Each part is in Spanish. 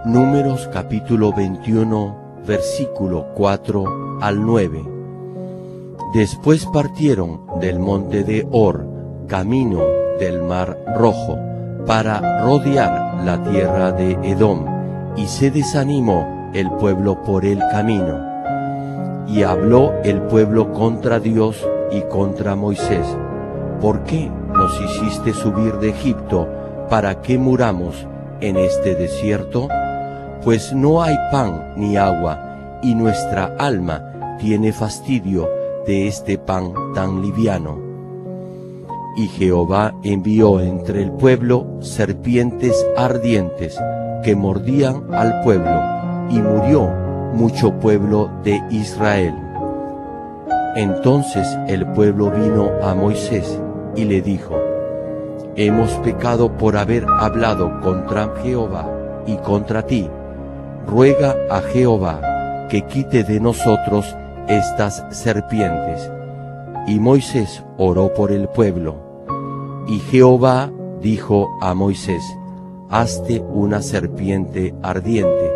Números capítulo 21, versículo 4 al 9. Después partieron del monte de Hor, camino del Mar Rojo, para rodear la tierra de Edom, y se desanimó el pueblo por el camino. Y habló el pueblo contra Dios y contra Moisés: ¿por qué nos hiciste subir de Egipto para que muramos en este desierto? Pues no hay pan ni agua, y nuestra alma tiene fastidio de este pan tan liviano. Y Jehová envió entre el pueblo serpientes ardientes que mordían al pueblo, y murió mucho pueblo de Israel. Entonces el pueblo vino a Moisés y le dijo: hemos pecado por haber hablado contra Jehová y contra ti. Ruega a Jehová que quite de nosotros estas serpientes. Y Moisés oró por el pueblo. Y Jehová dijo a Moisés: hazte una serpiente ardiente,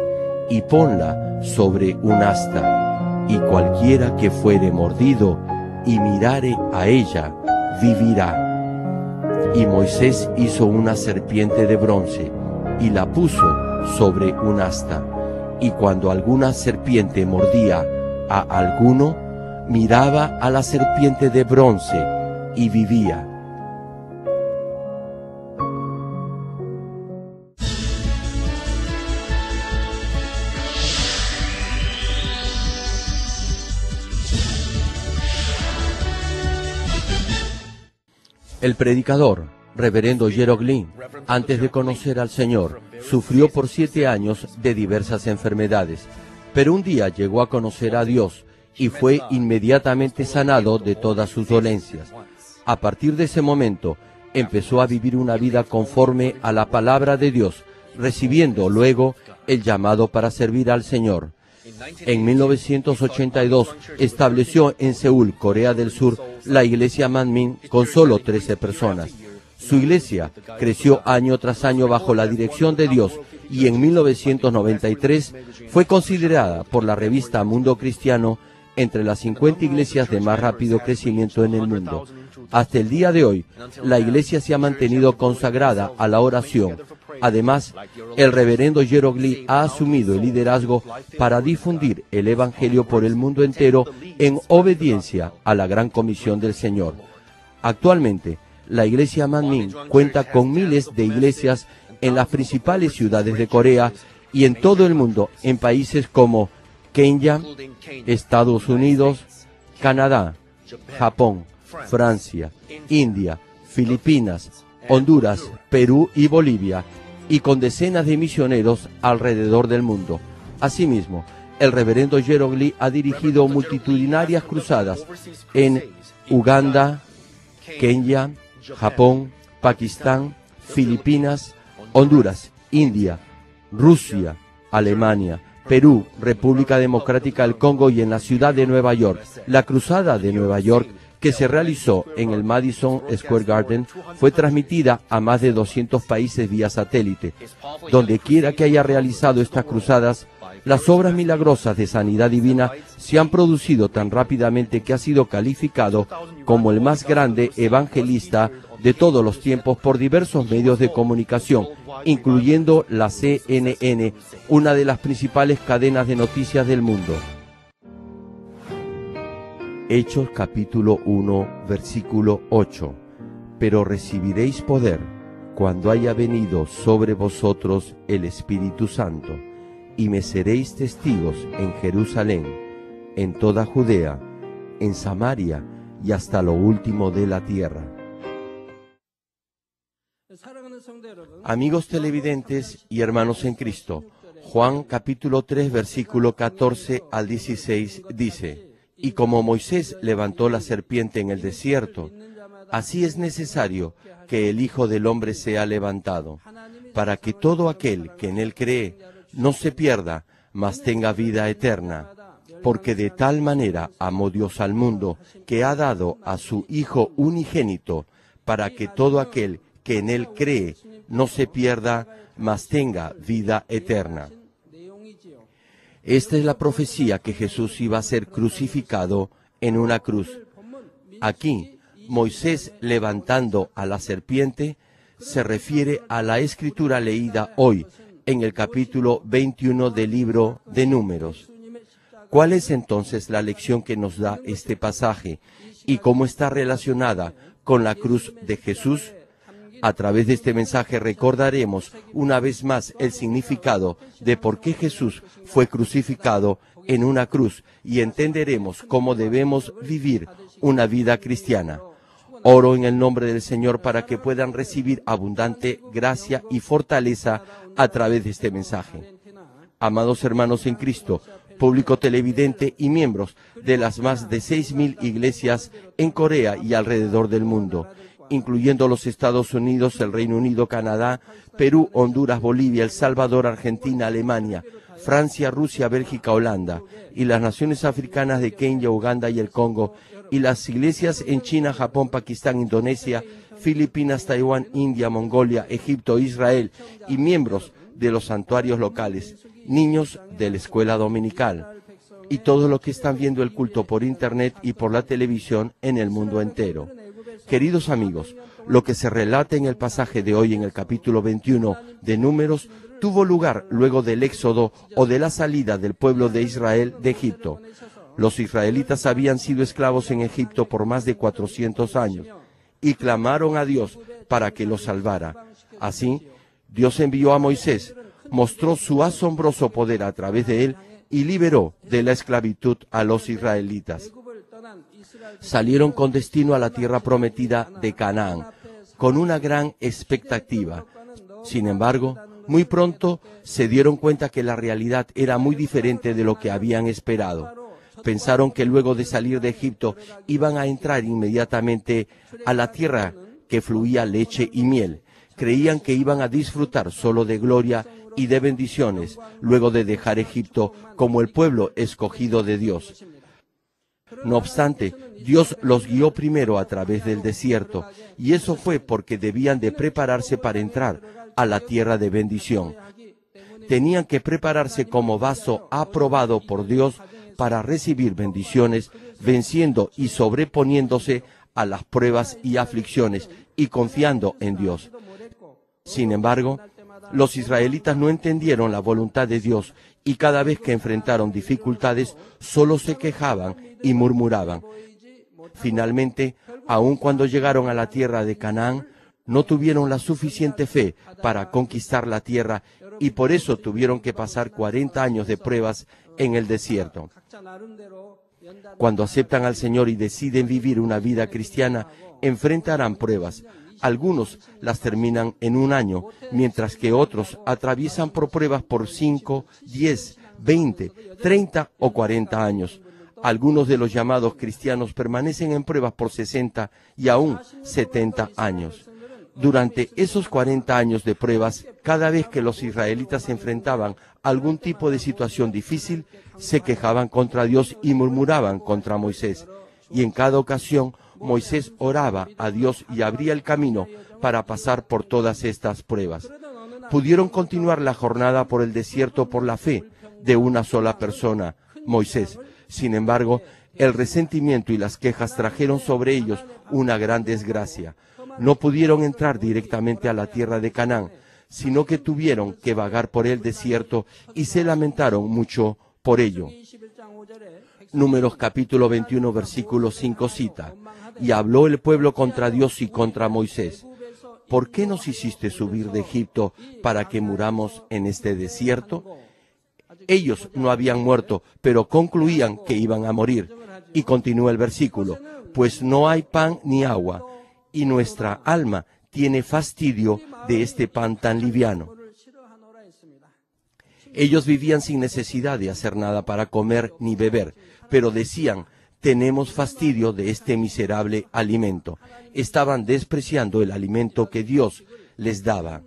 y ponla sobre un asta, y cualquiera que fuere mordido y mirare a ella, vivirá. Y Moisés hizo una serpiente de bronce, y la puso sobre un asta. Y cuando alguna serpiente mordía a alguno, miraba a la serpiente de bronce y vivía. El predicador, reverendo Gerald Green, antes de conocer al Señor, sufrió por 7 años de diversas enfermedades, pero un día llegó a conocer a Dios y fue inmediatamente sanado de todas sus dolencias. A partir de ese momento, empezó a vivir una vida conforme a la palabra de Dios, recibiendo luego el llamado para servir al Señor. En 1982 estableció en Seúl, Corea del Sur, la iglesia Manmin con solo 13 personas. Su iglesia creció año tras año bajo la dirección de Dios y en 1993 fue considerada por la revista Mundo Cristiano entre las 50 iglesias de más rápido crecimiento en el mundo. Hasta el día de hoy, la iglesia se ha mantenido consagrada a la oración. Además, el reverendo Gerald Green ha asumido el liderazgo para difundir el Evangelio por el mundo entero en obediencia a la gran comisión del Señor. Actualmente, la iglesia Manmin cuenta con miles de iglesias en las principales ciudades de Corea y en todo el mundo, en países como Kenia, Estados Unidos, Canadá, Japón, Francia, India, Filipinas, Honduras, Perú y Bolivia, y con decenas de misioneros alrededor del mundo. Asimismo, el reverendo Gerald Green ha dirigido multitudinarias cruzadas en Uganda, Kenia, Japón, Pakistán, Filipinas, Honduras, India, Rusia, Alemania, Perú, República Democrática del Congo y en la ciudad de Nueva York. La cruzada de Nueva York, que se realizó en el Madison Square Garden, fue transmitida a más de 200 países vía satélite. Donde quiera que haya realizado estas cruzadas, las obras milagrosas de sanidad divina se han producido tan rápidamente que ha sido calificado como el más grande evangelista de todos los tiempos por diversos medios de comunicación, incluyendo la CNN, una de las principales cadenas de noticias del mundo. Hechos capítulo 1, versículo 8. Pero recibiréis poder cuando haya venido sobre vosotros el Espíritu Santo, y me seréis testigos en Jerusalén, en toda Judea, en Samaria y hasta lo último de la tierra. Amigos televidentes y hermanos en Cristo, Juan capítulo 3, versículo 14 al 16 dice: y como Moisés levantó la serpiente en el desierto, así es necesario que el Hijo del Hombre sea levantado, para que todo aquel que en él cree no se pierda, mas tenga vida eterna. Porque de tal manera amó Dios al mundo, que ha dado a su Hijo unigénito, para que todo aquel que en él cree no se pierda, mas tenga vida eterna. Esta es la profecía que Jesús iba a ser crucificado en una cruz. Aquí, Moisés levantando a la serpiente se refiere a la escritura leída hoy en el capítulo 21 del libro de Números. ¿Cuál es entonces la lección que nos da este pasaje y cómo está relacionada con la cruz de Jesús? A través de este mensaje recordaremos una vez más el significado de por qué Jesús fue crucificado en una cruz y entenderemos cómo debemos vivir una vida cristiana. Oro en el nombre del Señor para que puedan recibir abundante gracia y fortaleza a través de este mensaje. Amados hermanos en Cristo, público televidente y miembros de las más de 6.000 iglesias en Corea y alrededor del mundo, incluyendo los Estados Unidos, el Reino Unido, Canadá, Perú, Honduras, Bolivia, El Salvador, Argentina, Alemania, Francia, Rusia, Bélgica, Holanda, y las naciones africanas de Kenia, Uganda y el Congo, y las iglesias en China, Japón, Pakistán, Indonesia, Filipinas, Taiwán, India, Mongolia, Egipto, Israel, y miembros de los santuarios locales, niños de la escuela dominical, y todos los que están viendo el culto por internet y por la televisión en el mundo entero. Queridos amigos, lo que se relata en el pasaje de hoy en el capítulo 21 de Números tuvo lugar luego del éxodo o de la salida del pueblo de Israel de Egipto. Los israelitas habían sido esclavos en Egipto por más de 400 años y clamaron a Dios para que los salvara. Así, Dios envió a Moisés, mostró su asombroso poder a través de él y liberó de la esclavitud a los israelitas. Salieron con destino a la tierra prometida de Canaán, con una gran expectativa. Sin embargo, muy pronto se dieron cuenta que la realidad era muy diferente de lo que habían esperado. Pensaron que luego de salir de Egipto iban a entrar inmediatamente a la tierra que fluía leche y miel. Creían que iban a disfrutar solo de gloria y de bendiciones luego de dejar Egipto como el pueblo escogido de Dios. No obstante, Dios los guió primero a través del desierto, y eso fue porque debían de prepararse para entrar a la tierra de bendición. Tenían que prepararse como vaso aprobado por Dios para recibir bendiciones, venciendo y sobreponiéndose a las pruebas y aflicciones y confiando en Dios. Sin embargo, los israelitas no entendieron la voluntad de Dios y cada vez que enfrentaron dificultades solo se quejaban y murmuraban. Finalmente, aun cuando llegaron a la tierra de Canaán, no tuvieron la suficiente fe para conquistar la tierra y por eso tuvieron que pasar 40 años de pruebas en el desierto. Cuando aceptan al Señor y deciden vivir una vida cristiana, enfrentarán pruebas. Algunos las terminan en un año, mientras que otros atraviesan por pruebas por 5, 10, 20, 30 o 40 años. Algunos de los llamados cristianos permanecen en pruebas por 60 y aún 70 años. Durante esos 40 años de pruebas, cada vez que los israelitas enfrentaban algún tipo de situación difícil, se quejaban contra Dios y murmuraban contra Moisés. Y en cada ocasión, Moisés oraba a Dios y abría el camino para pasar por todas estas pruebas. Pudieron continuar la jornada por el desierto por la fe de una sola persona, Moisés. Sin embargo, el resentimiento y las quejas trajeron sobre ellos una gran desgracia. No pudieron entrar directamente a la tierra de Canaán, sino que tuvieron que vagar por el desierto y se lamentaron mucho por ello. Números capítulo 21, versículo 5 cita: y habló el pueblo contra Dios y contra Moisés. ¿Por qué nos hiciste subir de Egipto para que muramos en este desierto? Ellos no habían muerto, pero concluían que iban a morir. Y continúa el versículo: pues no hay pan ni agua, y nuestra alma tiene fastidio de este pan tan liviano. Ellos vivían sin necesidad de hacer nada para comer ni beber, pero decían: tenemos fastidio de este miserable alimento. Estaban despreciando el alimento que Dios les daba.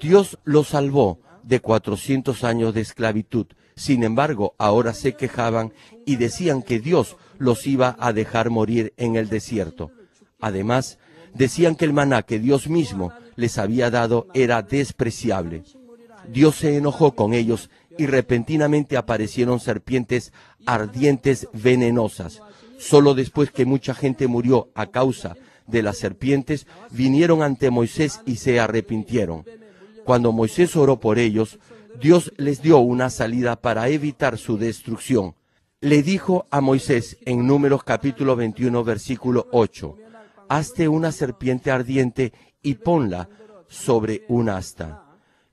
Dios los salvó de 400 años de esclavitud. Sin embargo, ahora se quejaban y decían que Dios los iba a dejar morir en el desierto. Además, decían que el maná que Dios mismo les había dado era despreciable. Dios se enojó con ellos y repentinamente aparecieron serpientes ardientes venenosas. Solo después que mucha gente murió a causa de las serpientes, vinieron ante Moisés y se arrepintieron. Cuando Moisés oró por ellos, Dios les dio una salida para evitar su destrucción. Le dijo a Moisés en Números capítulo 21, versículo 8, «Hazte una serpiente ardiente y ponla sobre un asta,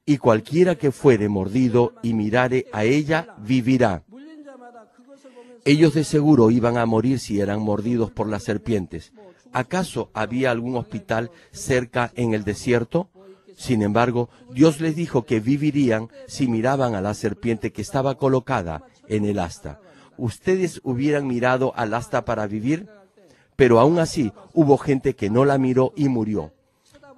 y cualquiera que fuere mordido y mirare a ella, vivirá». Ellos de seguro iban a morir si eran mordidos por las serpientes. ¿Acaso había algún hospital cerca en el desierto? Sin embargo, Dios les dijo que vivirían si miraban a la serpiente que estaba colocada en el asta. ¿Ustedes hubieran mirado al asta para vivir? Pero aún así, hubo gente que no la miró y murió.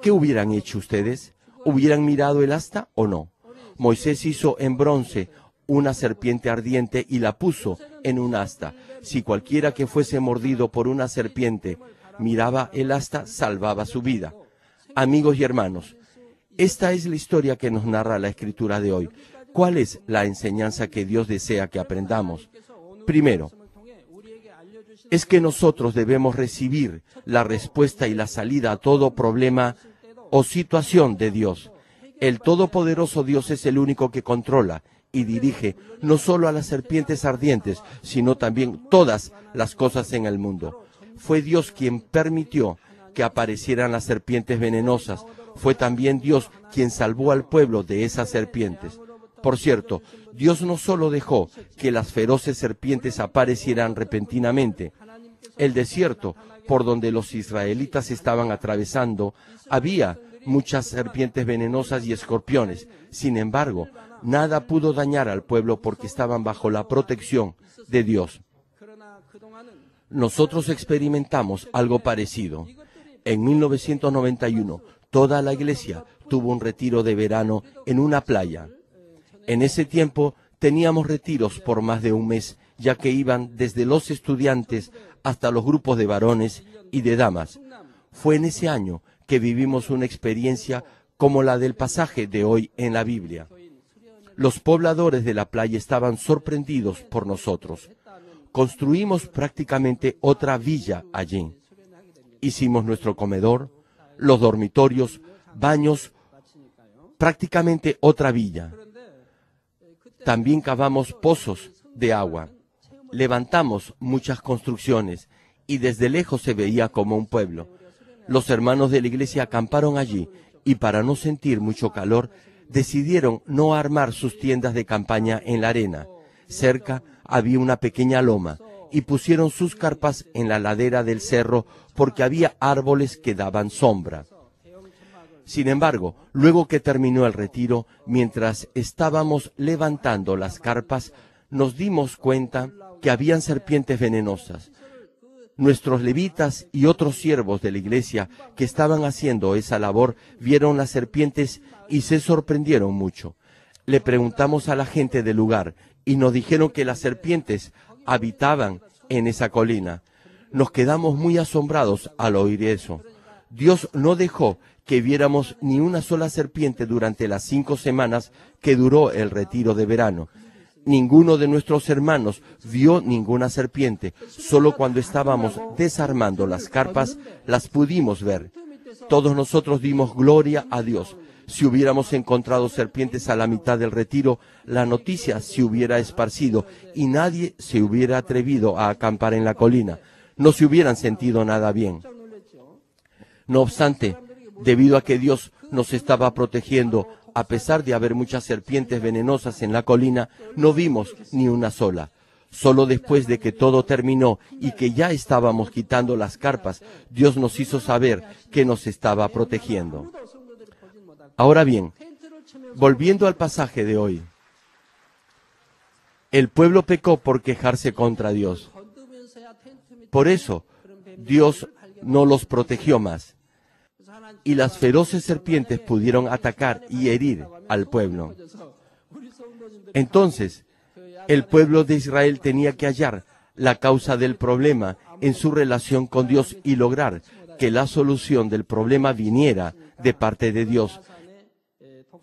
¿Qué hubieran hecho ustedes? ¿Hubieran mirado el asta o no? Moisés hizo en bronce una serpiente ardiente y la puso en un asta. Si cualquiera que fuese mordido por una serpiente miraba el asta, salvaba su vida. Amigos y hermanos, esta es la historia que nos narra la Escritura de hoy. ¿Cuál es la enseñanza que Dios desea que aprendamos? Primero, es que nosotros debemos recibir la respuesta y la salida a todo problema o situación de Dios. El Todopoderoso Dios es el único que controla y dirige no solo a las serpientes ardientes, sino también todas las cosas en el mundo. Fue Dios quien permitió que aparecieran las serpientes venenosas. Fue también Dios quien salvó al pueblo de esas serpientes. Por cierto, Dios no solo dejó que las feroces serpientes aparecieran repentinamente. El desierto por donde los israelitas estaban atravesando, había muchas serpientes venenosas y escorpiones. Sin embargo, nada pudo dañar al pueblo porque estaban bajo la protección de Dios. Nosotros experimentamos algo parecido. En 1991, toda la iglesia tuvo un retiro de verano en una playa. En ese tiempo teníamos retiros por más de un mes, ya que iban desde los estudiantes hasta los grupos de varones y de damas. Fue en ese año que vivimos una experiencia como la del pasaje de hoy en la Biblia. Los pobladores de la playa estaban sorprendidos por nosotros. Construimos prácticamente otra villa allí. Hicimos nuestro comedor, los dormitorios, baños, prácticamente otra villa. También cavamos pozos de agua. Levantamos muchas construcciones y desde lejos se veía como un pueblo. Los hermanos de la iglesia acamparon allí y para no sentir mucho calor, decidieron no armar sus tiendas de campaña en la arena. Cerca había una pequeña loma y pusieron sus carpas en la ladera del cerro porque había árboles que daban sombra. Sin embargo, luego que terminó el retiro, mientras estábamos levantando las carpas, nos dimos cuenta que habían serpientes venenosas. Nuestros levitas y otros siervos de la iglesia que estaban haciendo esa labor vieron las serpientes y se sorprendieron mucho. Le preguntamos a la gente del lugar y nos dijeron que las serpientes habitaban en esa colina. Nos quedamos muy asombrados al oír eso. Dios no dejó que viéramos ni una sola serpiente durante las 5 semanas que duró el retiro de verano. Ninguno de nuestros hermanos vio ninguna serpiente. Solo cuando estábamos desarmando las carpas las pudimos ver. Todos nosotros dimos gloria a Dios. Si hubiéramos encontrado serpientes a la mitad del retiro, la noticia se hubiera esparcido y nadie se hubiera atrevido a acampar en la colina. No se hubieran sentido nada bien. No obstante, debido a que Dios nos estaba protegiendo, a pesar de haber muchas serpientes venenosas en la colina, no vimos ni una sola. Solo después de que todo terminó y que ya estábamos quitando las carpas, Dios nos hizo saber que nos estaba protegiendo. Ahora bien, volviendo al pasaje de hoy, el pueblo pecó por quejarse contra Dios. Por eso, Dios no los protegió más. Y las feroces serpientes pudieron atacar y herir al pueblo. Entonces, el pueblo de Israel tenía que hallar la causa del problema en su relación con Dios y lograr que la solución del problema viniera de parte de Dios.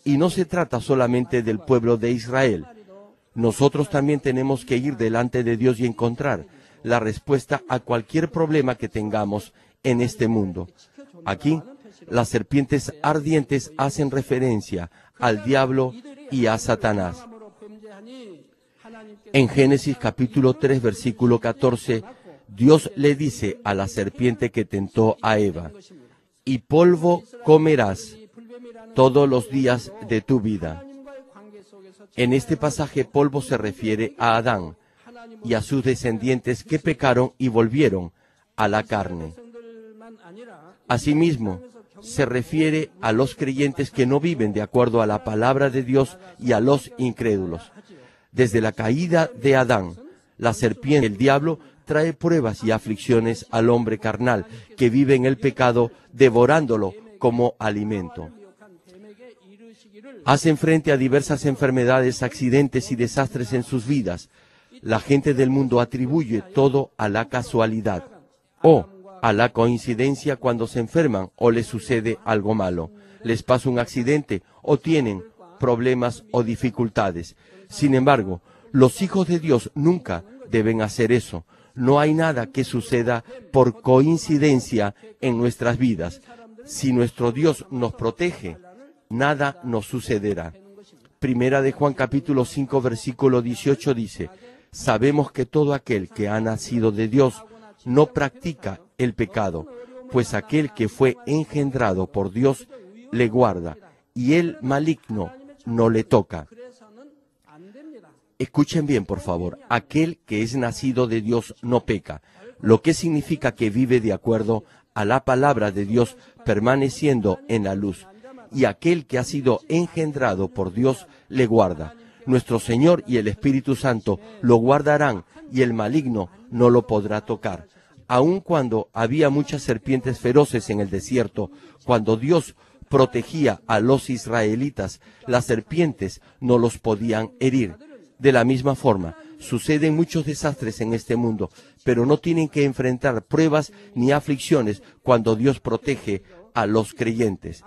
Y no se trata solamente del pueblo de Israel. Nosotros también tenemos que ir delante de Dios y encontrar la respuesta a cualquier problema que tengamos en este mundo. Aquí, las serpientes ardientes hacen referencia al diablo y a Satanás. En Génesis capítulo 3, versículo 14, Dios le dice a la serpiente que tentó a Eva: y polvo comerás todos los días de tu vida. En este pasaje, polvo se refiere a Adán y a sus descendientes que pecaron y volvieron a la carne. Asimismo, se refiere a los creyentes que no viven de acuerdo a la palabra de Dios y a los incrédulos. Desde la caída de Adán, la serpiente, el diablo, trae pruebas y aflicciones al hombre carnal que vive en el pecado, devorándolo como alimento. Hacen frente a diversas enfermedades, accidentes y desastres en sus vidas. La gente del mundo atribuye todo a la casualidad o a la coincidencia cuando se enferman o les sucede algo malo. Les pasa un accidente o tienen problemas o dificultades. Sin embargo, los hijos de Dios nunca deben hacer eso. No hay nada que suceda por coincidencia en nuestras vidas. Si nuestro Dios nos protege, nada nos sucederá. Primera de Juan capítulo 5 versículo 18 dice: sabemos que todo aquel que ha nacido de Dios no practica el pecado, pues aquel que fue engendrado por Dios le guarda, y el maligno no le toca. Escuchen bien, por favor, aquel que es nacido de Dios no peca, lo que significa que vive de acuerdo a la palabra de Dios, permaneciendo en la luz. Y aquel que ha sido engendrado por Dios le guarda. Nuestro Señor y el Espíritu Santo lo guardarán y el maligno no lo podrá tocar. Aun cuando había muchas serpientes feroces en el desierto, cuando Dios protegía a los israelitas, las serpientes no los podían herir. De la misma forma, suceden muchos desastres en este mundo, pero no tienen que enfrentar pruebas ni aflicciones cuando Dios protege a los creyentes.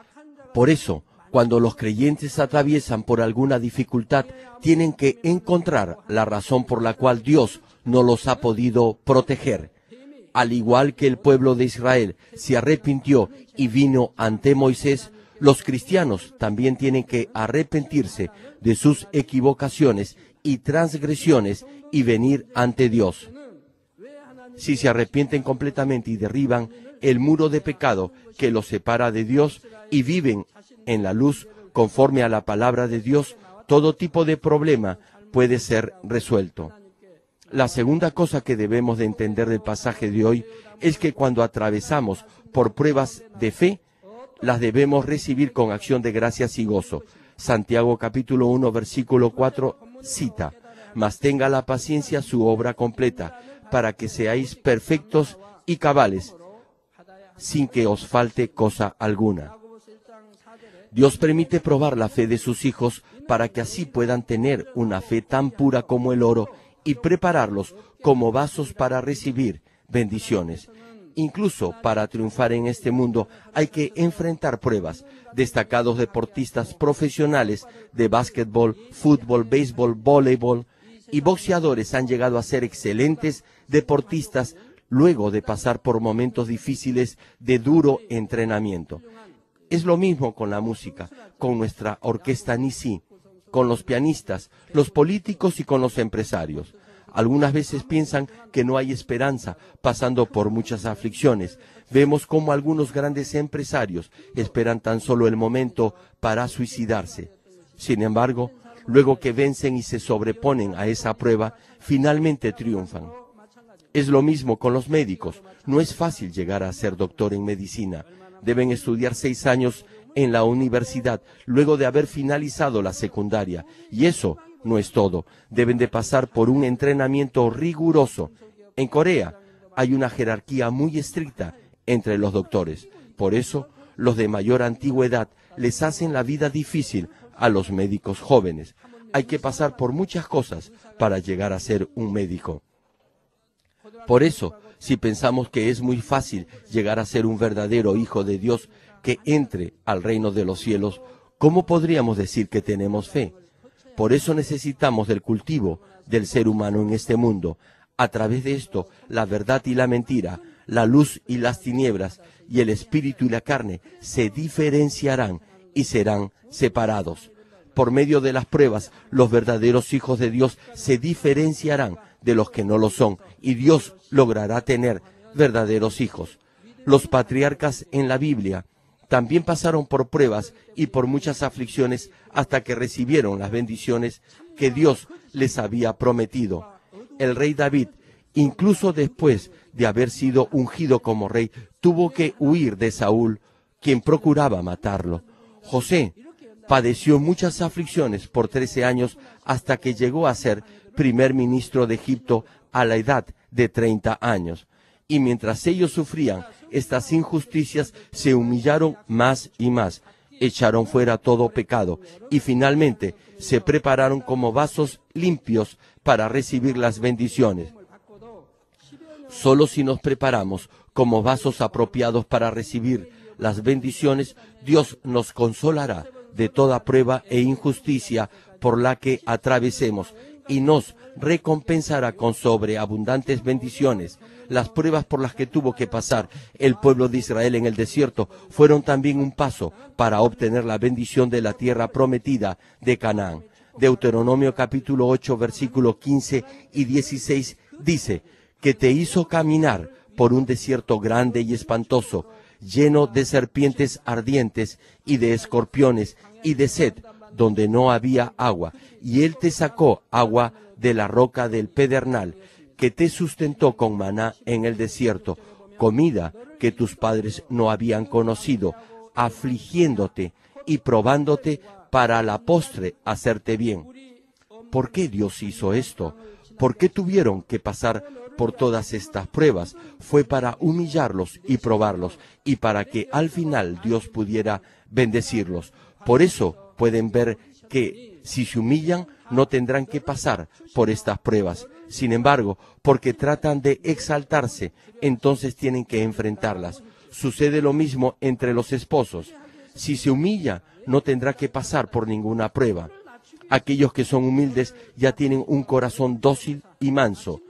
Por eso, cuando los creyentes atraviesan por alguna dificultad, tienen que encontrar la razón por la cual Dios no los ha podido proteger. Al igual que el pueblo de Israel se arrepintió y vino ante Moisés, los cristianos también tienen que arrepentirse de sus equivocaciones y transgresiones y venir ante Dios. Si se arrepienten completamente y derriban el muro de pecado que los separa de Dios y viven en la luz conforme a la palabra de Dios, todo tipo de problema puede ser resuelto. La segunda cosa que debemos de entender del pasaje de hoy es que cuando atravesamos por pruebas de fe, las debemos recibir con acción de gracias y gozo. Santiago capítulo 1 versículo 4 cita: mas tenga la paciencia su obra completa, para que seáis perfectos y cabales, sin que os falte cosa alguna. Dios permite probar la fe de sus hijos para que así puedan tener una fe tan pura como el oro y prepararlos como vasos para recibir bendiciones. Incluso para triunfar en este mundo hay que enfrentar pruebas. Destacados deportistas profesionales de básquetbol, fútbol, béisbol, voleibol y boxeadores han llegado a ser excelentes deportistas luego de pasar por momentos difíciles de duro entrenamiento. Es lo mismo con la música, con nuestra orquesta Nisi, con los pianistas, los políticos y con los empresarios. Algunas veces piensan que no hay esperanza, pasando por muchas aflicciones. Vemos cómo algunos grandes empresarios esperan tan solo el momento para suicidarse. Sin embargo, luego que vencen y se sobreponen a esa prueba, finalmente triunfan. Es lo mismo con los médicos. No es fácil llegar a ser doctor en medicina. Deben estudiar 6 años en la universidad, luego de haber finalizado la secundaria. Y eso no es todo. Deben de pasar por un entrenamiento riguroso. En Corea hay una jerarquía muy estricta entre los doctores. Por eso, los de mayor antigüedad les hacen la vida difícil a los médicos jóvenes. Hay que pasar por muchas cosas para llegar a ser un médico. Por eso, si pensamos que es muy fácil llegar a ser un verdadero hijo de Dios que entre al reino de los cielos, ¿cómo podríamos decir que tenemos fe? Por eso necesitamos del cultivo del ser humano en este mundo. A través de esto, la verdad y la mentira, la luz y las tinieblas, y el espíritu y la carne se diferenciarán y serán separados. Por medio de las pruebas, los verdaderos hijos de Dios se diferenciarán de los que no lo son, y Dios logrará tener verdaderos hijos. Los patriarcas en la Biblia también pasaron por pruebas y por muchas aflicciones hasta que recibieron las bendiciones que Dios les había prometido. El rey David, incluso después de haber sido ungido como rey, tuvo que huir de Saúl, quien procuraba matarlo. José padeció muchas aflicciones por 13 años hasta que llegó a ser primer ministro de Egipto a la edad de 30 años. Y mientras ellos sufrían estas injusticias, se humillaron más y más, echaron fuera todo pecado y finalmente se prepararon como vasos limpios para recibir las bendiciones. Solo si nos preparamos como vasos apropiados para recibir las bendiciones, Dios nos consolará de toda prueba e injusticia por la que atravesemos y nos recompensará con sobreabundantes bendiciones. Las pruebas por las que tuvo que pasar el pueblo de Israel en el desierto fueron también un paso para obtener la bendición de la tierra prometida de Canaán. Deuteronomio capítulo 8, versículo 15 y 16 dice que te hizo caminar por un desierto grande y espantoso, lleno de serpientes ardientes y de escorpiones y de sed, donde no había agua, y él te sacó agua de la roca del pedernal, que te sustentó con maná en el desierto, comida que tus padres no habían conocido, afligiéndote y probándote para la postre hacerte bien. ¿Por qué Dios hizo esto? ¿Por qué tuvieron que pasar por todas estas pruebas? Fue para humillarlos y probarlos, y para que al final Dios pudiera bendecirlos. Por eso pueden ver que si se humillan, no tendrán que pasar por estas pruebas. Sin embargo, porque tratan de exaltarse, entonces tienen que enfrentarlas. Sucede lo mismo entre los esposos. Si se humilla, no tendrá que pasar por ninguna prueba. Aquellos que son humildes ya tienen un corazón dócil y manso,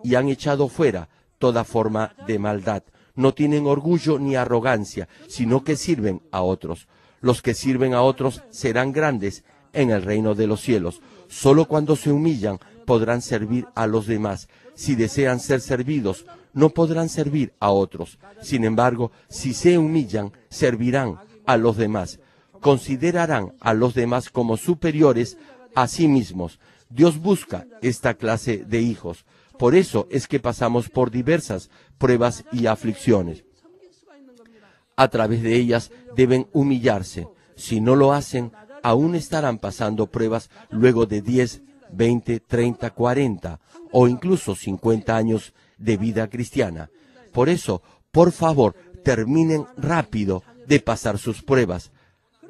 y han echado fuera toda forma de maldad. No tienen orgullo ni arrogancia, sino que sirven a otros. Los que sirven a otros serán grandes en el reino de los cielos. Solo cuando se humillan podrán servir a los demás. Si desean ser servidos, no podrán servir a otros. Sin embargo, si se humillan, servirán a los demás. Considerarán a los demás como superiores a sí mismos. Dios busca esta clase de hijos. Por eso es que pasamos por diversas pruebas y aflicciones. A través de ellas deben humillarse. Si no lo hacen, aún estarán pasando pruebas luego de 10, 20, 30, 40 o incluso 50 años de vida cristiana. Por eso, por favor, terminen rápido de pasar sus pruebas.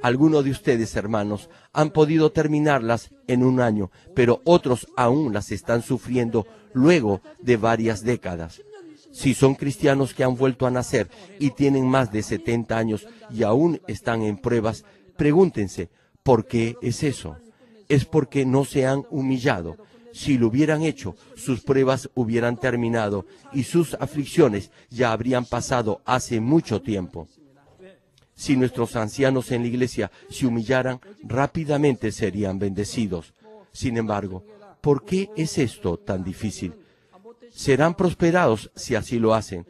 Algunos de ustedes, hermanos, han podido terminarlas en un año, pero otros aún las están sufriendo luego de varias décadas. Si son cristianos que han vuelto a nacer y tienen más de 70 años y aún están en pruebas, pregúntense, ¿por qué es eso? Es porque no se han humillado. Si lo hubieran hecho, sus pruebas hubieran terminado y sus aflicciones ya habrían pasado hace mucho tiempo. Si nuestros ancianos en la iglesia se humillaran, rápidamente serían bendecidos. Sin embargo, ¿por qué es esto tan difícil? Serán prosperados si así lo hacen.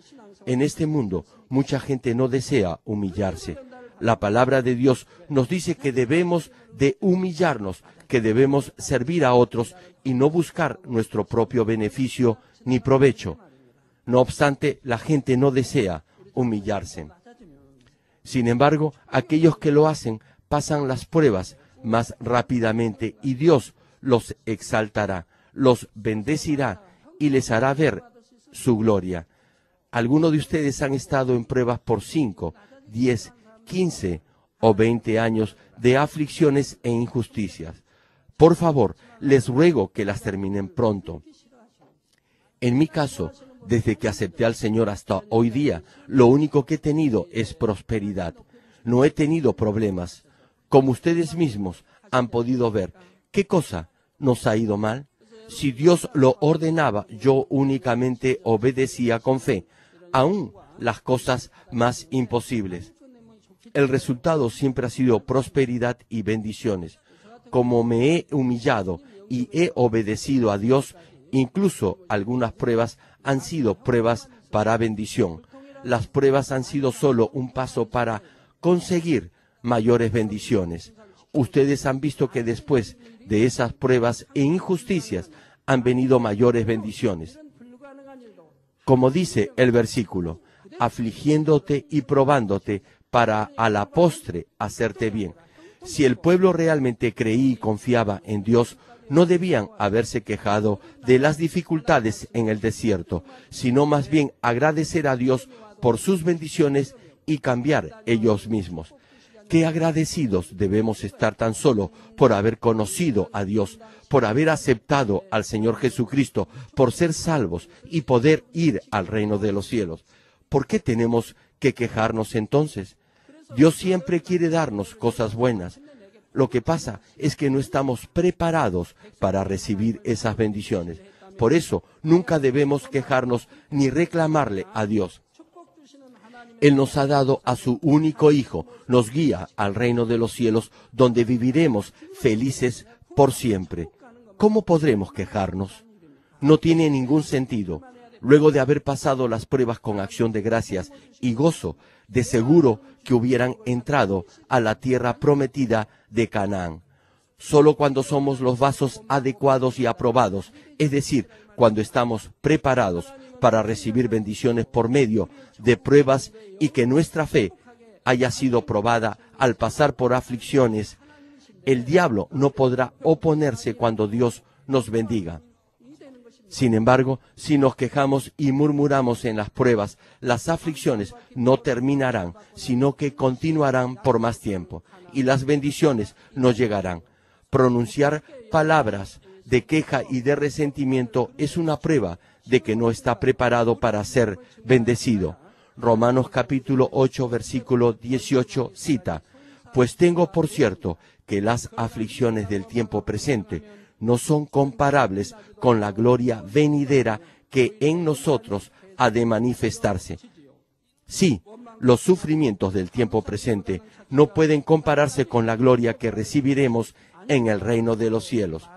En este mundo, mucha gente no desea humillarse. La palabra de Dios nos dice que debemos de humillarnos, que debemos servir a otros y no buscar nuestro propio beneficio ni provecho. No obstante, la gente no desea humillarse. Sin embargo, aquellos que lo hacen pasan las pruebas más rápidamente y Dios los exaltará, los bendecirá y les hará ver su gloria. Algunos de ustedes han estado en pruebas por 5, 10, 15 o 20 años de aflicciones e injusticias. Por favor, les ruego que las terminen pronto. En mi caso, desde que acepté al Señor hasta hoy día, lo único que he tenido es prosperidad. No he tenido problemas. Como ustedes mismos han podido ver, ¿qué cosa nos ha ido mal? Si Dios lo ordenaba, yo únicamente obedecía con fe, aún las cosas más imposibles. El resultado siempre ha sido prosperidad y bendiciones. Como me he humillado y he obedecido a Dios, incluso algunas pruebas han sido pruebas para bendición. Las pruebas han sido solo un paso para conseguir mayores bendiciones. Ustedes han visto que después de esas pruebas e injusticias han venido mayores bendiciones. Como dice el versículo, afligiéndote y probándote para a la postre hacerte bien. Si el pueblo realmente creía y confiaba en Dios, no debían haberse quejado de las dificultades en el desierto, sino más bien agradecer a Dios por sus bendiciones y cambiar ellos mismos. Qué agradecidos debemos estar tan solo por haber conocido a Dios, por haber aceptado al Señor Jesucristo, por ser salvos y poder ir al reino de los cielos. ¿Por qué tenemos que quejarnos entonces? Dios siempre quiere darnos cosas buenas. Lo que pasa es que no estamos preparados para recibir esas bendiciones. Por eso nunca debemos quejarnos ni reclamarle a Dios. Él nos ha dado a su único Hijo, nos guía al reino de los cielos, donde viviremos felices por siempre. ¿Cómo podremos quejarnos? No tiene ningún sentido. Luego de haber pasado las pruebas con acción de gracias y gozo, de seguro que hubieran entrado a la tierra prometida de Canaán. Solo cuando somos los vasos adecuados y aprobados, es decir, cuando estamos preparados para recibir bendiciones por medio de pruebas y que nuestra fe haya sido probada al pasar por aflicciones, el diablo no podrá oponerse cuando Dios nos bendiga. Sin embargo, si nos quejamos y murmuramos en las pruebas, las aflicciones no terminarán, sino que continuarán por más tiempo, y las bendiciones no llegarán. Pronunciar palabras de queja y de resentimiento es una prueba de que no está preparado para ser bendecido. Romanos capítulo 8, versículo 18 cita: pues tengo por cierto que las aflicciones del tiempo presente no son comparables con la gloria venidera que en nosotros ha de manifestarse. Sí, los sufrimientos del tiempo presente no pueden compararse con la gloria que recibiremos en el reino de los cielos.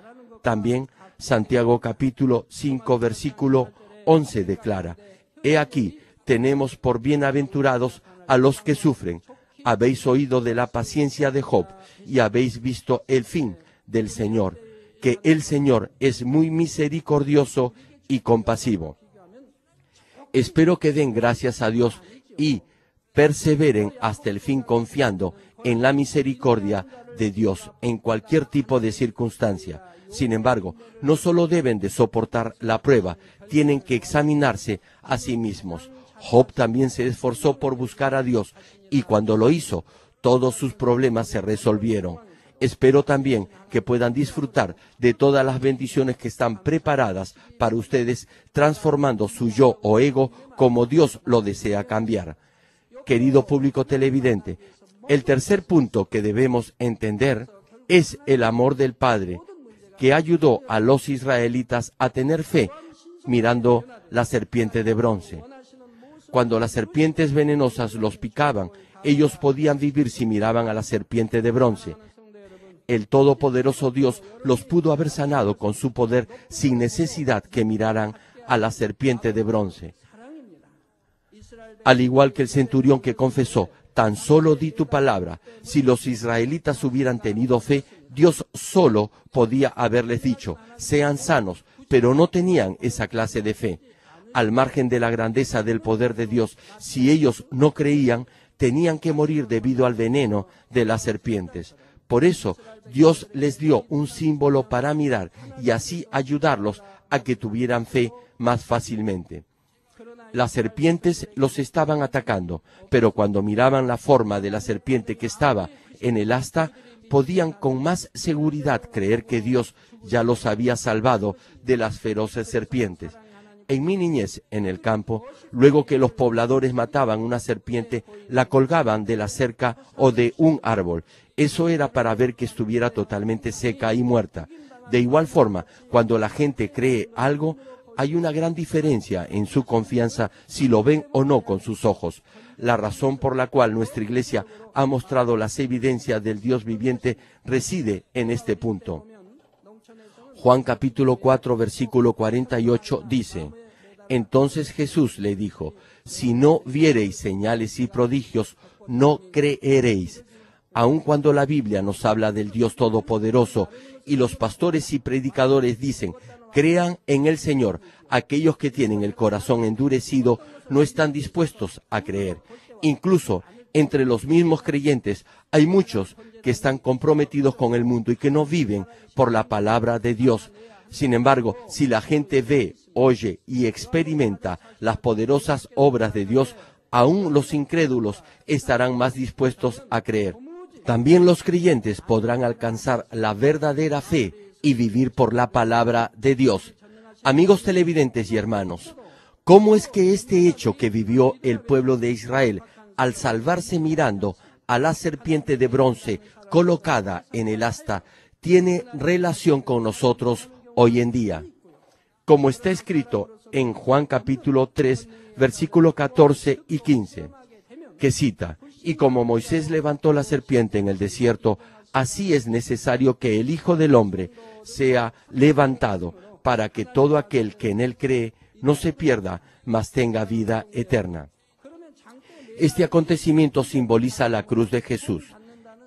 También Santiago capítulo 5 versículo 11 declara: he aquí, tenemos por bienaventurados a los que sufren. Habéis oído de la paciencia de Job y habéis visto el fin del Señor, que el Señor es muy misericordioso y compasivo. Espero que den gracias a Dios y perseveren hasta el fin confiando en la misericordia de Dios en cualquier tipo de circunstancia. Sin embargo, no solo deben de soportar la prueba, tienen que examinarse a sí mismos. Job también se esforzó por buscar a Dios y cuando lo hizo, todos sus problemas se resolvieron. Espero también que puedan disfrutar de todas las bendiciones que están preparadas para ustedes, transformando su yo o ego como Dios lo desea cambiar. Querido público televidente, el tercer punto que debemos entender es el amor del Padre, que ayudó a los israelitas a tener fe mirando la serpiente de bronce. Cuando las serpientes venenosas los picaban, ellos podían vivir si miraban a la serpiente de bronce. El todopoderoso Dios los pudo haber sanado con su poder sin necesidad que miraran a la serpiente de bronce. Al igual que el centurión que confesó: tan solo di tu palabra. Si los israelitas hubieran tenido fe, Dios solo podía haberles dicho: sean sanos, pero no tenían esa clase de fe. Al margen de la grandeza del poder de Dios, si ellos no creían, tenían que morir debido al veneno de las serpientes. Por eso, Dios les dio un símbolo para mirar y así ayudarlos a que tuvieran fe más fácilmente. Las serpientes los estaban atacando, pero cuando miraban la forma de la serpiente que estaba en el asta, podían con más seguridad creer que Dios ya los había salvado de las feroces serpientes. En mi niñez, en el campo, luego que los pobladores mataban una serpiente, la colgaban de la cerca o de un árbol. Eso era para ver que estuviera totalmente seca y muerta. De igual forma, cuando la gente cree algo, hay una gran diferencia en su confianza si lo ven o no con sus ojos. La razón por la cual nuestra Iglesia ha mostrado las evidencias del Dios viviente reside en este punto. Juan capítulo 4, versículo 48 dice: Entonces Jesús le dijo: Si no viereis señales y prodigios, no creeréis. Aun cuando la Biblia nos habla del Dios Todopoderoso y los pastores y predicadores dicen: crean en el Señor, aquellos que tienen el corazón endurecido no están dispuestos a creer. Incluso entre los mismos creyentes hay muchos que están comprometidos con el mundo y que no viven por la palabra de Dios. Sin embargo, si la gente ve, oye y experimenta las poderosas obras de Dios, aún los incrédulos estarán más dispuestos a creer. También los creyentes podrán alcanzar la verdadera fe y vivir por la palabra de Dios. Amigos televidentes y hermanos, ¿cómo es que este hecho que vivió el pueblo de Israel al salvarse mirando a la serpiente de bronce colocada en el asta tiene relación con nosotros hoy en día? Como está escrito en Juan capítulo 3, versículo 14 y 15, que cita: Y como Moisés levantó la serpiente en el desierto, así es necesario que el Hijo del Hombre sea levantado, para que todo aquel que en él cree no se pierda, mas tenga vida eterna. Este acontecimiento simboliza la cruz de Jesús.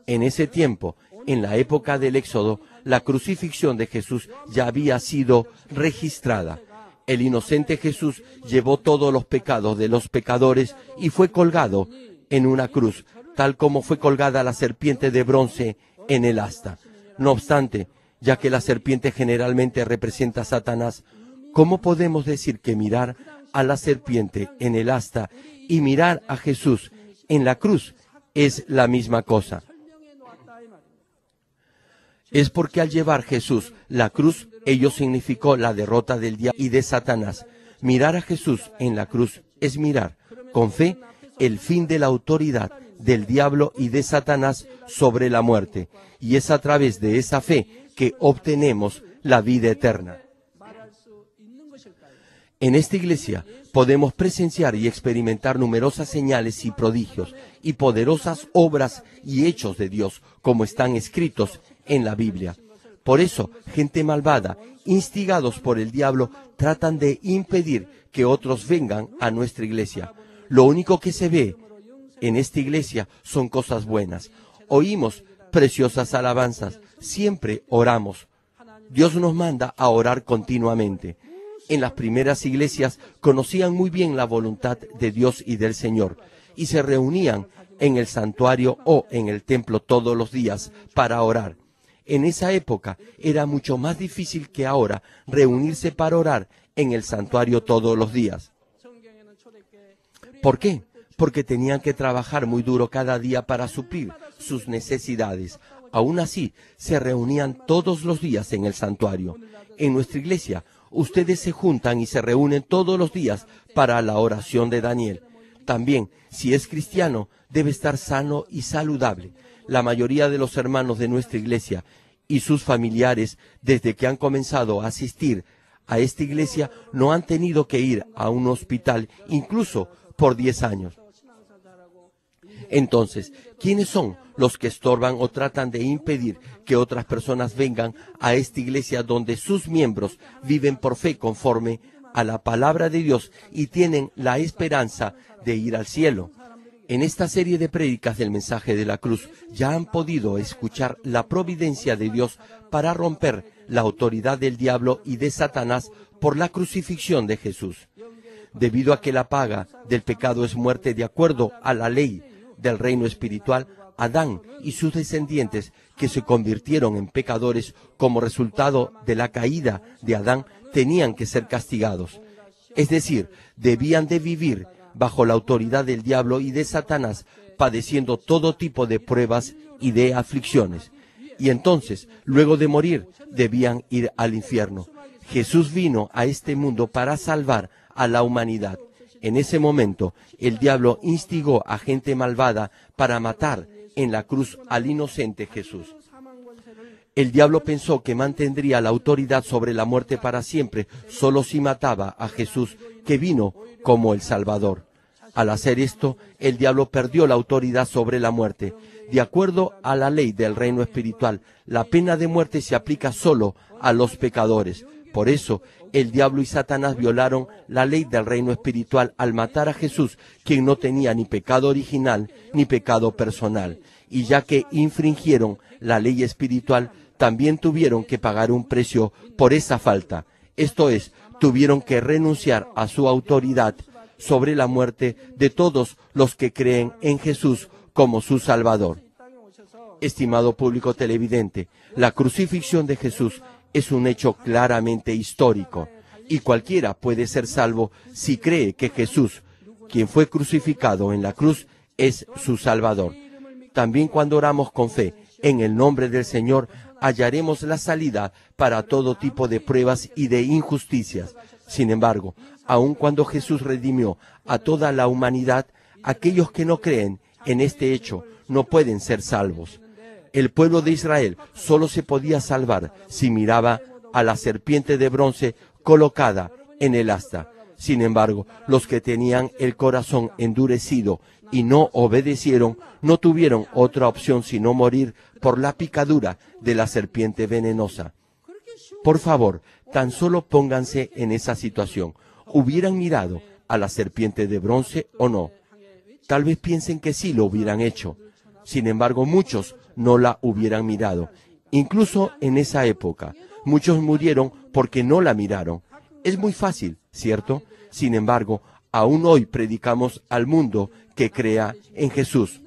En ese tiempo, en la época del Éxodo, la crucifixión de Jesús ya había sido registrada. El inocente Jesús llevó todos los pecados de los pecadores y fue colgado en una cruz, tal como fue colgada la serpiente de bronce en el asta. No obstante, ya que la serpiente generalmente representa a Satanás, ¿cómo podemos decir que mirar a la serpiente en el asta y mirar a Jesús en la cruz es la misma cosa? Es porque al llevar Jesús la cruz, ello significó la derrota del diablo y de Satanás. Mirar a Jesús en la cruz es mirar, con fe, el fin de la autoridad del diablo y de Satanás sobre la muerte. Y es a través de esa fe que obtenemos la vida eterna. En esta iglesia podemos presenciar y experimentar numerosas señales y prodigios y poderosas obras y hechos de Dios, como están escritos en la Biblia. Por eso, gente malvada, instigados por el diablo, tratan de impedir que otros vengan a nuestra iglesia. Lo único que se ve en esta iglesia son cosas buenas. Oímos preciosas alabanzas, siempre oramos. Dios nos manda a orar continuamente. En las primeras iglesias conocían muy bien la voluntad de Dios y del Señor, y se reunían en el santuario o en el templo todos los días para orar. En esa época era mucho más difícil que ahora reunirse para orar en el santuario todos los días. ¿Por qué? Porque tenían que trabajar muy duro cada día para suplir sus necesidades. Aún así, se reunían todos los días en el santuario. En nuestra iglesia, ustedes se juntan y se reúnen todos los días para la oración de Daniel. También, si es cristiano, debe estar sano y saludable. La mayoría de los hermanos de nuestra iglesia y sus familiares, desde que han comenzado a asistir a esta iglesia, no han tenido que ir a un hospital, incluso por 10 años. Entonces, ¿quiénes son los que estorban o tratan de impedir que otras personas vengan a esta iglesia donde sus miembros viven por fe conforme a la palabra de Dios y tienen la esperanza de ir al cielo? En esta serie de prédicas del mensaje de la cruz ya han podido escuchar la providencia de Dios para romper la autoridad del diablo y de Satanás por la crucifixión de Jesús. Debido a que la paga del pecado es muerte de acuerdo a la ley del reino espiritual, Adán y sus descendientes, que se convirtieron en pecadores como resultado de la caída de Adán, tenían que ser castigados. Es decir, debían de vivir bajo la autoridad del diablo y de Satanás, padeciendo todo tipo de pruebas y de aflicciones. Y entonces, luego de morir, debían ir al infierno. Jesús vino a este mundo para salvar a la humanidad. En ese momento, el diablo instigó a gente malvada para matar en la cruz al inocente Jesús. El diablo pensó que mantendría la autoridad sobre la muerte para siempre solo si mataba a Jesús, que vino como el Salvador. Al hacer esto, el diablo perdió la autoridad sobre la muerte. De acuerdo a la ley del reino espiritual, la pena de muerte se aplica solo a los pecadores. Por eso, el diablo y Satanás violaron la ley del reino espiritual al matar a Jesús, quien no tenía ni pecado original ni pecado personal. Y ya que infringieron la ley espiritual, también tuvieron que pagar un precio por esa falta. Esto es, tuvieron que renunciar a su autoridad sobre la muerte de todos los que creen en Jesús como su Salvador. Estimado público televidente, la crucifixión de Jesús es un hecho claramente histórico, y cualquiera puede ser salvo si cree que Jesús, quien fue crucificado en la cruz, es su Salvador. También cuando oramos con fe en el nombre del Señor, hallaremos la salida para todo tipo de pruebas y de injusticias. Sin embargo, aun cuando Jesús redimió a toda la humanidad, aquellos que no creen en este hecho no pueden ser salvos. El pueblo de Israel solo se podía salvar si miraba a la serpiente de bronce colocada en el asta. Sin embargo, los que tenían el corazón endurecido y no obedecieron, no tuvieron otra opción sino morir por la picadura de la serpiente venenosa. Por favor, tan solo pónganse en esa situación. ¿Hubieran mirado a la serpiente de bronce o no? Tal vez piensen que sí lo hubieran hecho. Sin embargo, muchos no la hubieran mirado. Incluso en esa época, muchos murieron porque no la miraron. Es muy fácil, ¿cierto? Sin embargo, aún hoy predicamos al mundo que crea en Jesús.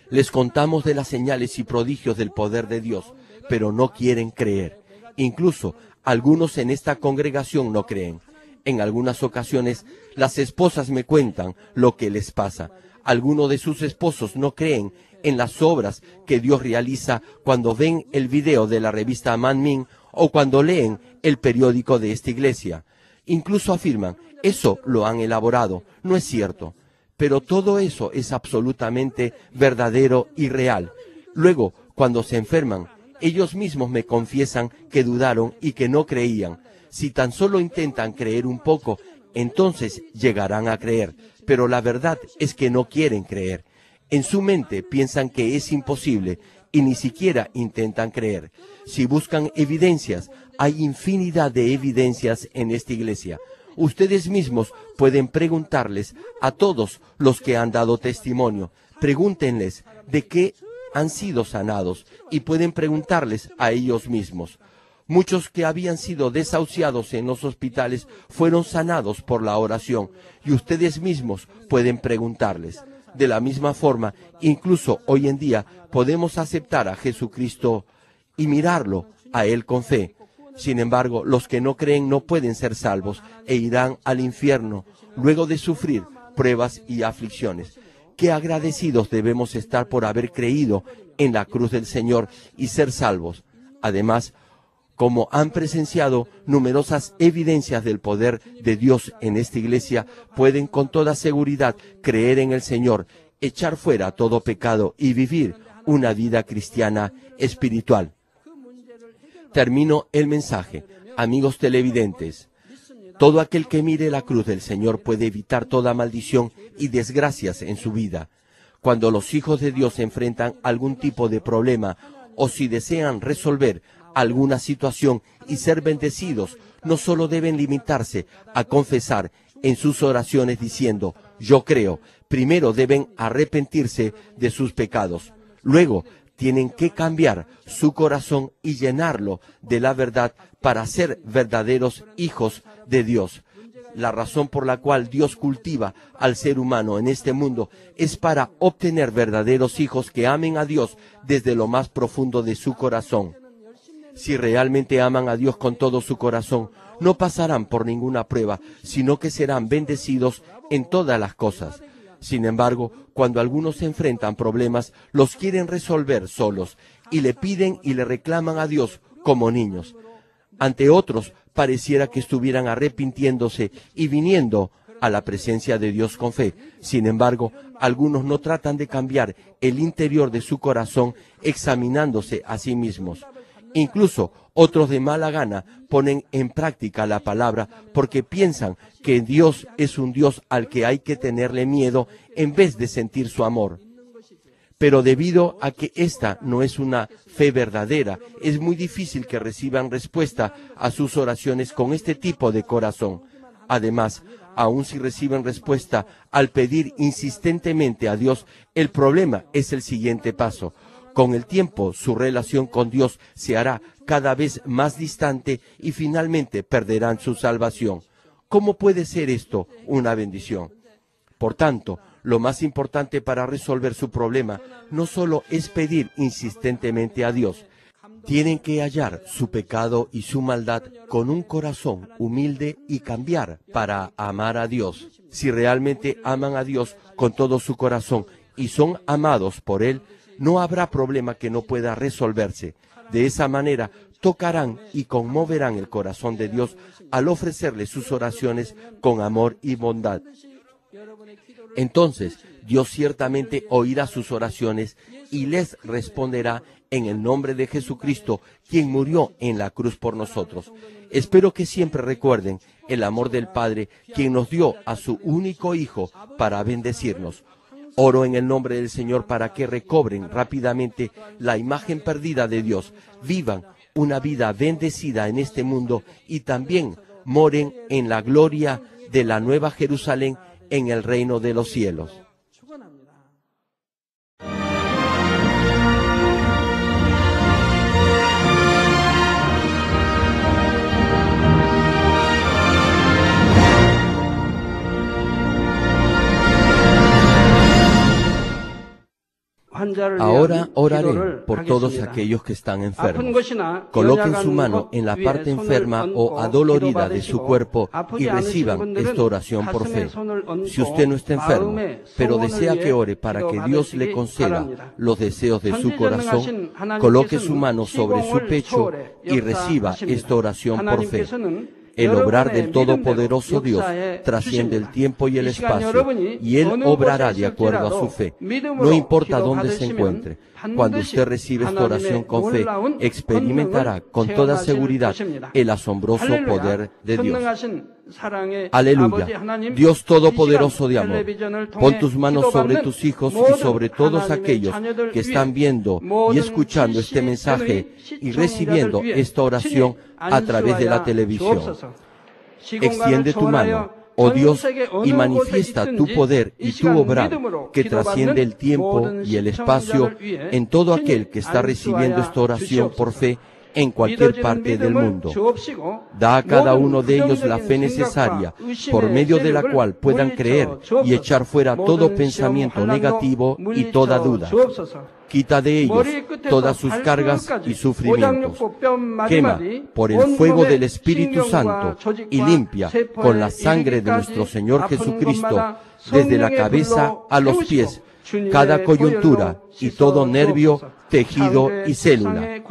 Les contamos de las señales y prodigios del poder de Dios, pero no quieren creer. Incluso algunos en esta congregación no creen. En algunas ocasiones, las esposas me cuentan lo que les pasa. Algunos de sus esposos no creen en las obras que Dios realiza cuando ven el video de la revista Manmin o cuando leen el periódico de esta iglesia. Incluso afirman, eso lo han elaborado, no es cierto. Pero todo eso es absolutamente verdadero y real. Luego, cuando se enferman, ellos mismos me confiesan que dudaron y que no creían. Si tan solo intentan creer un poco, entonces llegarán a creer. Pero la verdad es que no quieren creer. En su mente piensan que es imposible y ni siquiera intentan creer. Si buscan evidencias, hay infinidad de evidencias en esta iglesia. Ustedes mismos pueden preguntarles a todos los que han dado testimonio. Pregúntenles de qué han sido sanados y pueden preguntarles a ellos mismos. Muchos que habían sido desahuciados en los hospitales fueron sanados por la oración y ustedes mismos pueden preguntarles. De la misma forma, incluso hoy en día podemos aceptar a Jesucristo y mirarlo a Él con fe. Sin embargo, los que no creen no pueden ser salvos e irán al infierno luego de sufrir pruebas y aflicciones. Qué agradecidos debemos estar por haber creído en la cruz del Señor y ser salvos. Además, como han presenciado numerosas evidencias del poder de Dios en esta iglesia, pueden con toda seguridad creer en el Señor, echar fuera todo pecado y vivir una vida cristiana espiritual. Termino el mensaje. Amigos televidentes, todo aquel que mire la cruz del Señor puede evitar toda maldición y desgracias en su vida. Cuando los hijos de Dios enfrentan algún tipo de problema o si desean resolver alguna situación y ser bendecidos, no solo deben limitarse a confesar en sus oraciones diciendo, yo creo. Primero deben arrepentirse de sus pecados. Luego tienen que cambiar su corazón y llenarlo de la verdad para ser verdaderos hijos de Dios. La razón por la cual Dios cultiva al ser humano en este mundo es para obtener verdaderos hijos que amen a Dios desde lo más profundo de su corazón. Si realmente aman a Dios con todo su corazón, no pasarán por ninguna prueba, sino que serán bendecidos en todas las cosas. Sin embargo, cuando algunos se enfrentan problemas, los quieren resolver solos y le piden y le reclaman a Dios como niños. Ante otros, pareciera que estuvieran arrepintiéndose y viniendo a la presencia de Dios con fe. Sin embargo, algunos no tratan de cambiar el interior de su corazón examinándose a sí mismos. Incluso otros de mala gana ponen en práctica la palabra porque piensan que Dios es un Dios al que hay que tenerle miedo en vez de sentir su amor. Pero debido a que esta no es una fe verdadera, es muy difícil que reciban respuesta a sus oraciones con este tipo de corazón. Además, aun si reciben respuesta al pedir insistentemente a Dios, el problema es el siguiente paso. Con el tiempo, su relación con Dios se hará cada vez más distante y finalmente perderán su salvación. ¿Cómo puede ser esto una bendición? Por tanto, lo más importante para resolver su problema no solo es pedir insistentemente a Dios. Tienen que hallar su pecado y su maldad con un corazón humilde y cambiar para amar a Dios. Si realmente aman a Dios con todo su corazón y son amados por Él, no habrá problema que no pueda resolverse. De esa manera, tocarán y conmoverán el corazón de Dios al ofrecerle sus oraciones con amor y bondad. Entonces, Dios ciertamente oirá sus oraciones y les responderá en el nombre de Jesucristo, quien murió en la cruz por nosotros. Espero que siempre recuerden el amor del Padre, quien nos dio a su único Hijo para bendecirnos. Oro en el nombre del Señor para que recobren rápidamente la imagen perdida de Dios, vivan una vida bendecida en este mundo y también moren en la gloria de la Nueva Jerusalén en el reino de los cielos. Ahora oraré por todos aquellos que están enfermos. Coloquen su mano en la parte enferma o adolorida de su cuerpo y reciban esta oración por fe. Si usted no está enfermo, pero desea que ore para que Dios le conceda los deseos de su corazón, coloque su mano sobre su pecho y reciba esta oración por fe. El obrar del Todopoderoso Dios trasciende el tiempo y el espacio, y Él obrará de acuerdo a su fe. No importa dónde se encuentre, cuando usted recibe esta oración con fe, experimentará con toda seguridad el asombroso poder de Dios. Aleluya. Dios Todopoderoso de amor, pon tus manos sobre tus hijos y sobre todos aquellos que están viendo y escuchando este mensaje y recibiendo esta oración a través de la televisión. Extiende tu mano, oh Dios, y manifiesta tu poder y tu obrar que trasciende el tiempo y el espacio en todo aquel que está recibiendo esta oración por fe en cualquier parte del mundo. Da a cada uno de ellos la fe necesaria, por medio de la cual puedan creer y echar fuera todo pensamiento negativo y toda duda. Quita de ellos todas sus cargas y sufrimientos. Quema por el fuego del Espíritu Santo y limpia con la sangre de nuestro Señor Jesucristo, desde la cabeza a los pies, cada coyuntura y todo nervio, tejido y célula.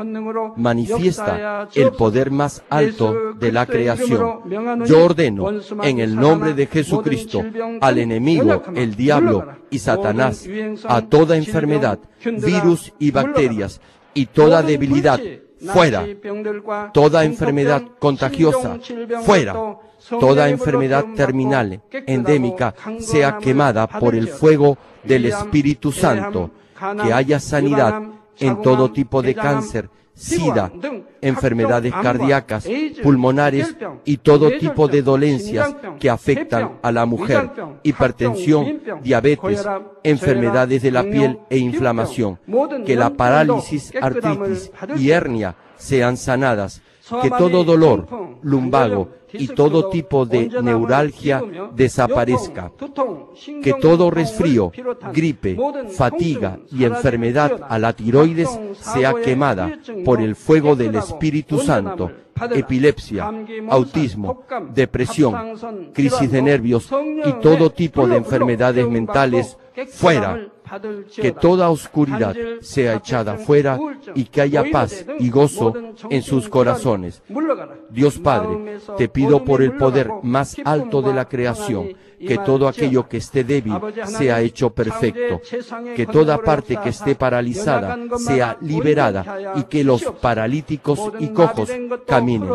Manifiesta el poder más alto de la creación. Yo ordeno en el nombre de Jesucristo al enemigo, el diablo y Satanás, a toda enfermedad, virus y bacterias y toda debilidad, fuera. Toda enfermedad contagiosa, fuera. Toda enfermedad terminal, endémica, sea quemada por el fuego del Espíritu Santo. Que haya sanidad en todo tipo de cáncer, sida, enfermedades cardíacas, pulmonares y todo tipo de dolencias que afectan a la mujer, hipertensión, diabetes, enfermedades de la piel e inflamación. Que la parálisis, artritis y hernia sean sanadas. Que todo dolor, lumbago y todo tipo de neuralgia desaparezca. Que todo resfrío, gripe, fatiga y enfermedad a la tiroides sea quemada por el fuego del Espíritu Santo. Epilepsia, autismo, depresión, crisis de nervios y todo tipo de enfermedades mentales, fuera. Que toda oscuridad sea echada fuera y que haya paz y gozo en sus corazones. Dios Padre, te pido por el poder más alto de la creación, que todo aquello que esté débil sea hecho perfecto, que toda parte que esté paralizada sea liberada y que los paralíticos y cojos caminen,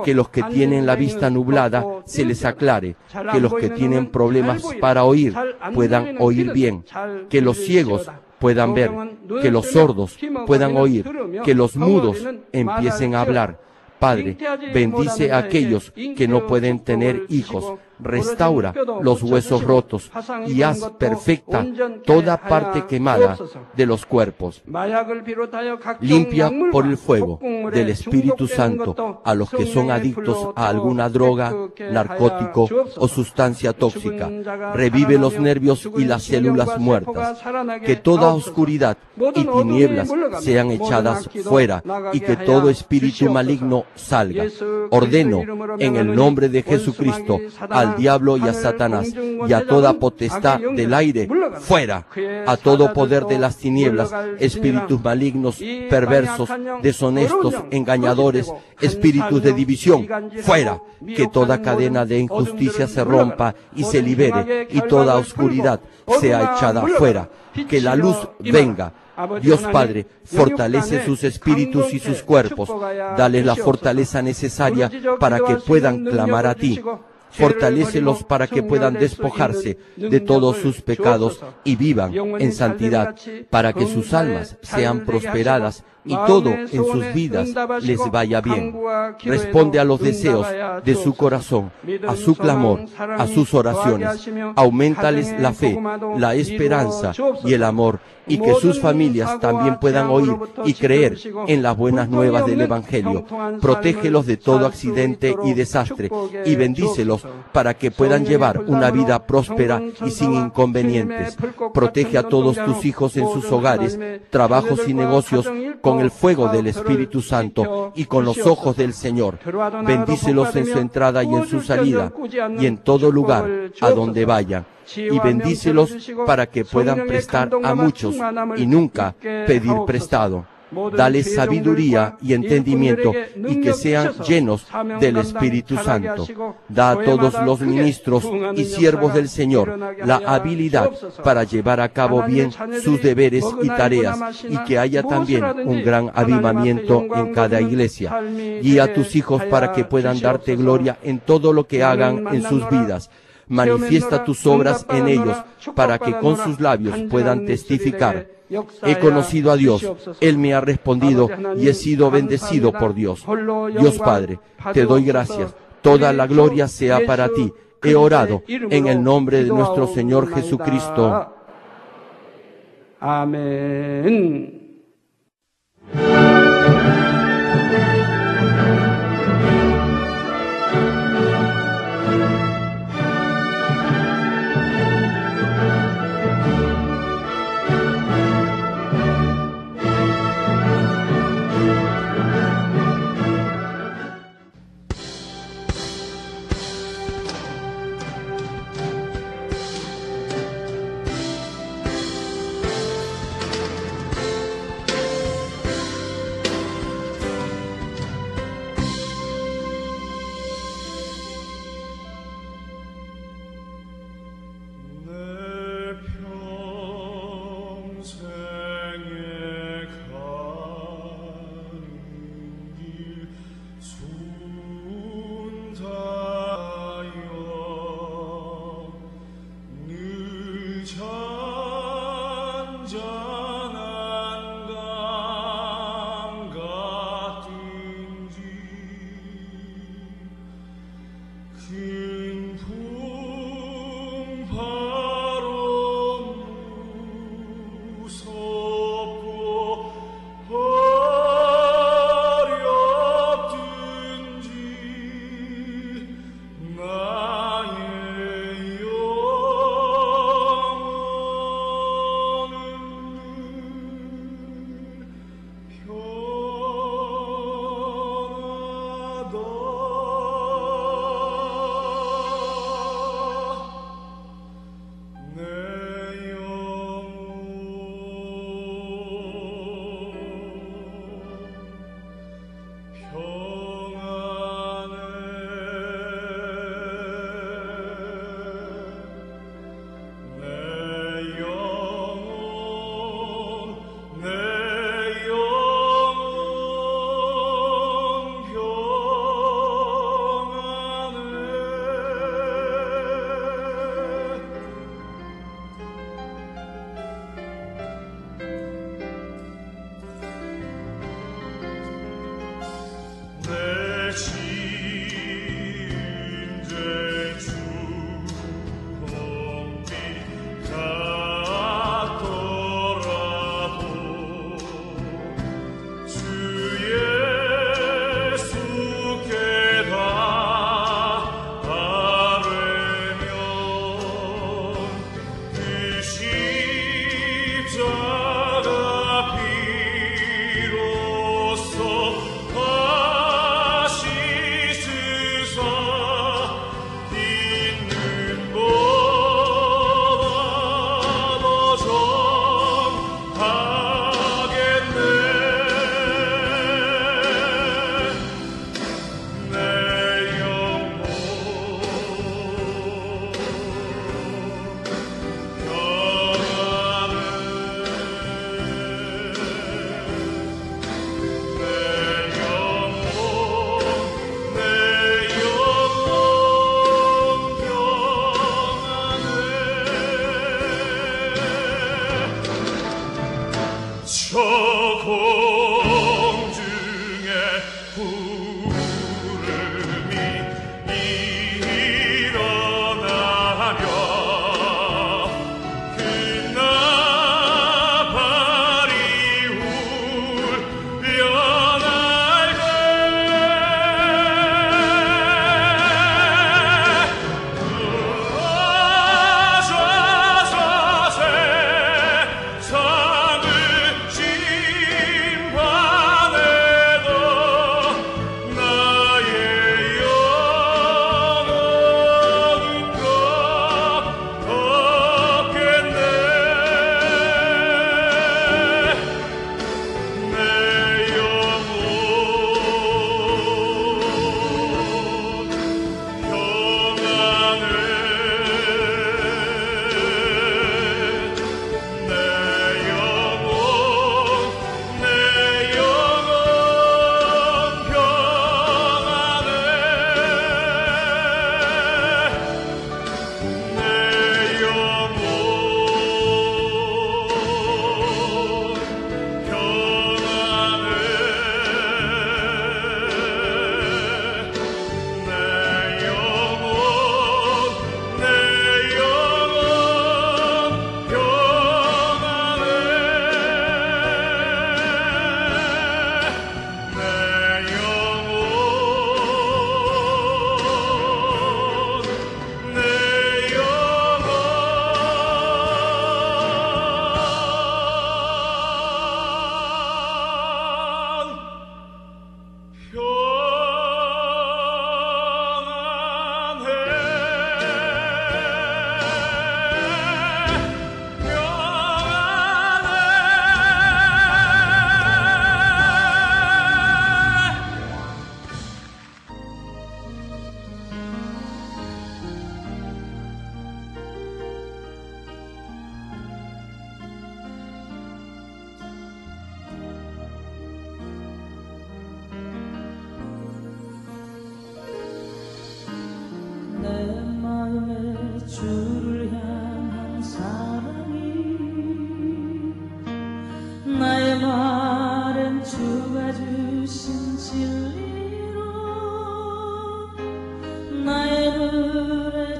que los que tienen la vista nublada se les aclare, que los que tienen problemas para oír puedan oír bien, que los ciegos puedan ver, que los sordos puedan oír, que los mudos empiecen a hablar. Padre, bendice a aquellos que no pueden tener hijos, restaura los huesos rotos y haz perfecta toda parte quemada de los cuerpos. Limpia por el fuego del Espíritu Santo a los que son adictos a alguna droga, narcótico o sustancia tóxica. Revive los nervios y las células muertas. Que toda oscuridad y tinieblas sean echadas fuera y que todo espíritu maligno salga. Ordeno en el nombre de Jesucristo al diablo y a Satanás y a toda potestad del aire fuera, a todo poder de las tinieblas, espíritus malignos, perversos, deshonestos, engañadores, espíritus de división fuera, que toda cadena de injusticia se rompa y se libere y toda oscuridad sea echada fuera, que la luz venga. Dios Padre, fortalece sus espíritus y sus cuerpos, dales la fortaleza necesaria para que puedan clamar a ti. Fortalécelos para que puedan despojarse de todos sus pecados y vivan en santidad, para que sus almas sean prosperadas y todo en sus vidas les vaya bien. Responde a los deseos de su corazón, a su clamor, a sus oraciones. Auméntales la fe, la esperanza y el amor, y que sus familias también puedan oír y creer en las buenas nuevas del Evangelio. Protégelos de todo accidente y desastre y bendícelos para que puedan llevar una vida próspera y sin inconvenientes. Protege a todos tus hijos en sus hogares, trabajos y negocios con el fuego del Espíritu Santo y con los ojos del Señor. Bendícelos en su entrada y en su salida y en todo lugar a donde vayan. Y bendícelos para que puedan prestar a muchos y nunca pedir prestado. Dales sabiduría y entendimiento y que sean llenos del Espíritu Santo. Da a todos los ministros y siervos del Señor la habilidad para llevar a cabo bien sus deberes y tareas y que haya también un gran avivamiento en cada iglesia. Guía a tus hijos para que puedan darte gloria en todo lo que hagan en sus vidas. Manifiesta tus obras en ellos para que con sus labios puedan testificar. He conocido a Dios, Él me ha respondido y he sido bendecido por Dios. Dios Padre, te doy gracias, toda la gloria sea para ti. He orado en el nombre de nuestro Señor Jesucristo. Amén.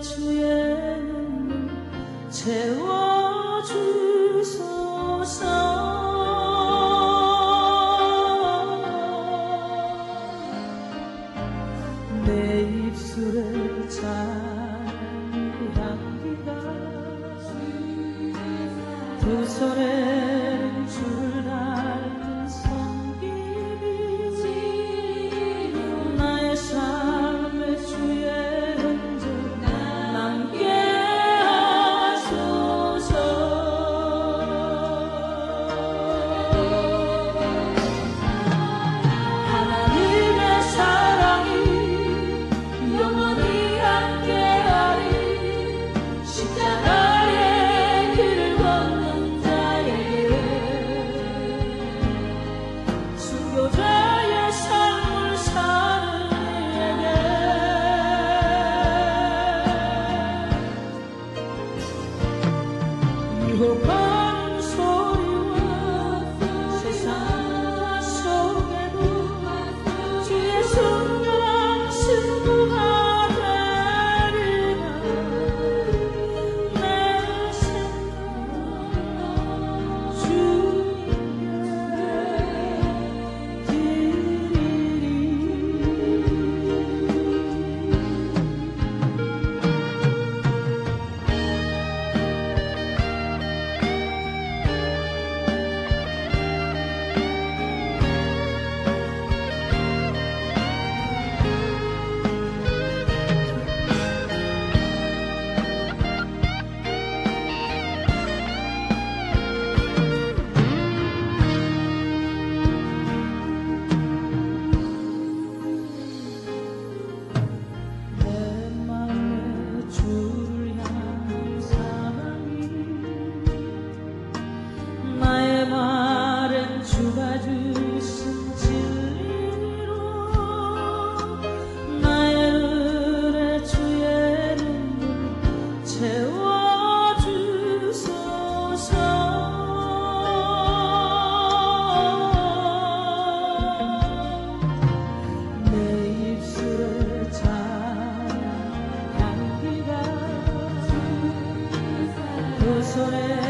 주의 눈물 채워주소서. 내 입술에 찬양의 향기가 두 손에 줄 닮은 섬김이 나의 삶에 주의 흔적 남게 하소서. 하나님의 사랑이 영원히 함께하리. 십자가의 길을 걷는 자에게 순교자의 삶을 사는 이에게 유혹하는 소리와 세상 속에도 주의 순간 승부가 되리라. 내 생각 주님께 드리리. 내 맘에 주를 향한 사랑이 나의 말은 주가 주신 진리로 나의 눈에 주의 눈물 채워주소서. 내 입술에 찬양 향기가 두 손에